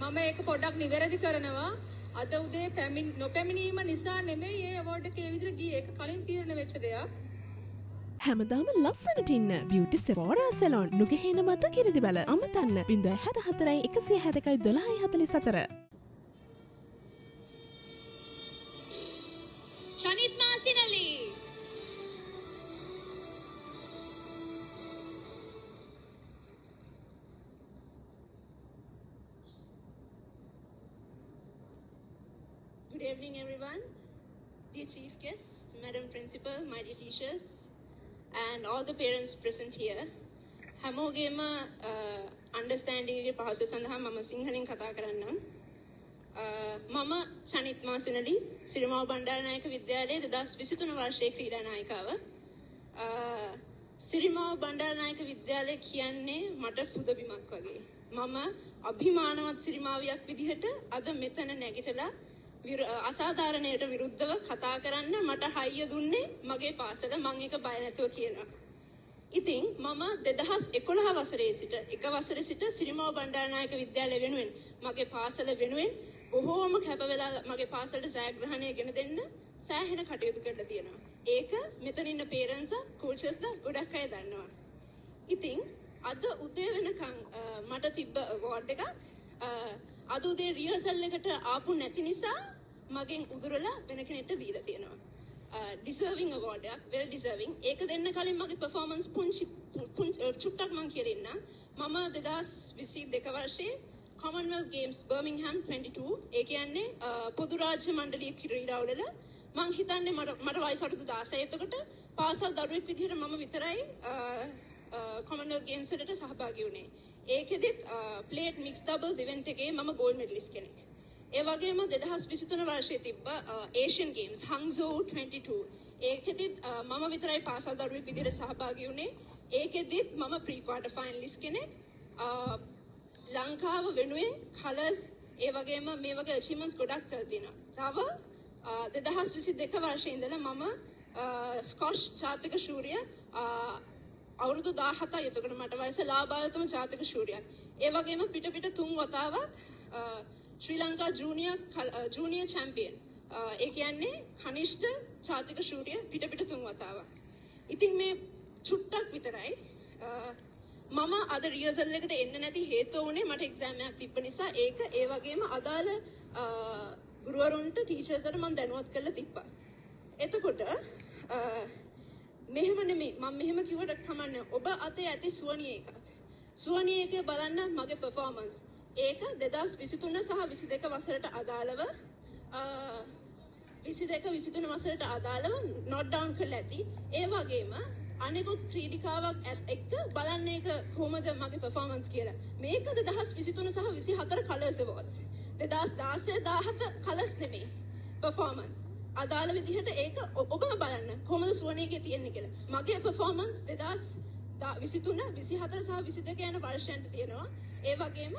මම ඒක පොඩ්ඩක් නිවැරදි කරනවා. අද උදේ නොපැමිණීම නිසා නෙමෙයි මේ අවෝඩ් එක ඒ විදිහට ගියේ. ඒක කලින් තීරණය වෙච්ච දෙයක්. හැමදාම ලස්සනට ඉන්න බියුටි සෙෆෝරා සැලොන් නුගහේන මත කිරිදි බල අමතන්න 074 171 1244. Shanit Masinali. Good evening, everyone. Dear Chief Guest, Madam Principal, my dear teachers, and all the parents present here. හැමෝගේම understanding එකේ පහසුව සඳහා මම සිංහලෙන් කතා කරන්නම්. මම චනිත් මාසිනලි සිරිමාව බණ්ඩාරනායක විද්‍යාලයේ 2023 වර්ෂයේ ක්‍රීඩා නායිකාව. සිරිමාව බණ්ඩාරනායක විද්‍යාලය කියන්නේ මට පුදබිමක් වගේ. මම අභිමානවත් සිරිමාවියක් විදිහට අද මෙතන නැගිටලා අසාධාරණයට විරුද්ධව කතා කරන්න මට හයිය දුන්නේ මගේ පාසල. මම ඒක බය නැතුව කියනවා. ඉතින් මම 2011 වසරේ සිට එක වසරේ සිට සිරිමාව බණ්ඩාරනායක විද්‍යාලය වෙනුවෙන් මගේ පාසල වෙනුවෙන් බොහෝම කැප වෙලා මගේ පාසලට ජයග්‍රහණය ගෙන දෙන්න සෑහෙන කටයුතු කරලා තියෙනවා. ඒක මෙතන ඉන්න පේරන්ට්ස් කෝචස්ලා ගොඩක් අය දන්නවා. ඉතින් අද උදේ වෙනකන් මට තිබ්බ අවෝඩ් එක අද උදේ රිහර්සල් එකට ආපු නැති නිසා මගෙන් උදුරලා වෙන කෙනෙක්ට දීලා තියෙනවා. ඩිසර්විං අවෝඩ් එකක්, වෙල් ඩිසර්විං. ඒක දෙන්න කලින් මගේ පර්ෆෝමන්ස් චුට්ටක් මං කියන්න. මම 2022 වර්ෂයේ Commonwealth Games Birmingham 22 ඒ කියන්නේ පොදු රාජ්‍ය මණ්ඩලීය ක්‍රීඩාවල මං හිතන්නේ මට වයස අවුරුදු 16. එතකොට පාසල් දරුවෙක් විදිහට මම විතරයි Commonwealth Games වලට සහභාගී වුණේ. ඒකෙදිත් ප්ලේට් මික්ස් ඩබල්ස් ඉවෙන්ට් එකේ මම ගෝල්ඩ් මෙඩලිස්ට් කෙනෙක්. ඒ වගේම 2023 වර්ෂයේ තිබ්බ ඒෂියන් ගේම්ස් හංග්සෝ 22 ඒකෙදිත් මම විතරයි පාසල් දරුවෙක් විදිහට සහභාගී වුණේ. ඒකෙදිත් මම ප්‍රී ක්වාටර් ෆයිනලිස්ට් කෙනෙක්. ලංකාව වෙනුවෙන් කලර්ස් ඒ වගේම මේ වගේ අචීව්මන්ට්ස් ගොඩක් කරලා තියෙනවා. තව 2022 වර්ෂයේ ඉඳලා මම ස්කොෂ් ජාතික ශූරිය අවුරුදු 17යි. එතකොට මට වයස ලාභායතම ජාතික ශූරියක්. ඒ වගේම පිට 3 වතාවක් ශ්‍රී ලංකා ජූනියර් චැම්පියන්. ඒ කියන්නේ කනිෂ්ඨ ජාතික ශූරිය පිට 3 වතාවක්. ඉතින් මේ චුට්ටක් විතරයි මම අද රිහර්සල් එකට එන්න නැති හේතුව උනේ මට එක්සෑම් එකක් තිබ්බ නිසා. ඒක ඒ වගේම අදාළ ගුරුවරුන්ට ටීචර්ස්ට මම දැනුවත් කරලා තිබ්බා. එතකොට මෙහෙම නෙමෙයි මම මෙහෙම කිව්වට කමන්නේ. ඔබ අතේ ඇති සුවනිය එකක්. සුවනිය එක බලන්න මගේ පර්ෆෝමන්ස්. ඒක 2023 සහ 22 වසරට අදාළව 22 23 වසරට අදාළව නොට් ඩවුන් කරලා ඇති. ඒ වගේම අනෙකුත් ක්‍රීඩිකාවක් එක්ක බලන්න ඒක කොහොමද මගේ පර්ෆෝමන්ස් කියලා. මේක 2023 සහ 24 කලර්ස් අවෝඩ්ස්. 2016 17 කලර්ස් නෙමෙයි පර්ෆෝමන්ස්. අදාළ විදිහට ඒක ඔබම බලන්න කොහොමද සුවනේකේ තියෙන්නේ කියලා. මගේ පර්ෆෝමන්ස් 2023 24 සහ 22 යන වර්ෂයන්ට තියෙනවා. ඒ වගේම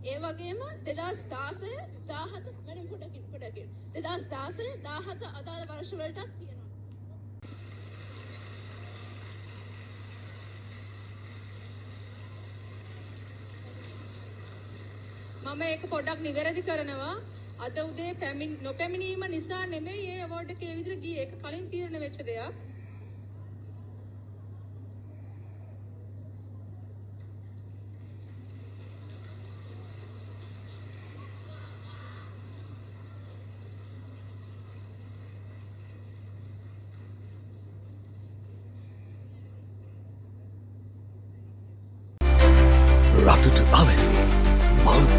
2016 17 මම පොඩ්ඩක් 2016 17 අදාළ වර්ෂ වලටත් තියෙනවා. මම ඒක පොඩ්ඩක් නිවැරදි කරනවා. අද උදේ නොපැමිණීම නිසා නෙමෙයි මේ අවෝඩ් එක ඒ විදිහට ගියේ. ඒක කලින් තීරණය වෙච්ච දෙයක්. රටට අවැසි මල්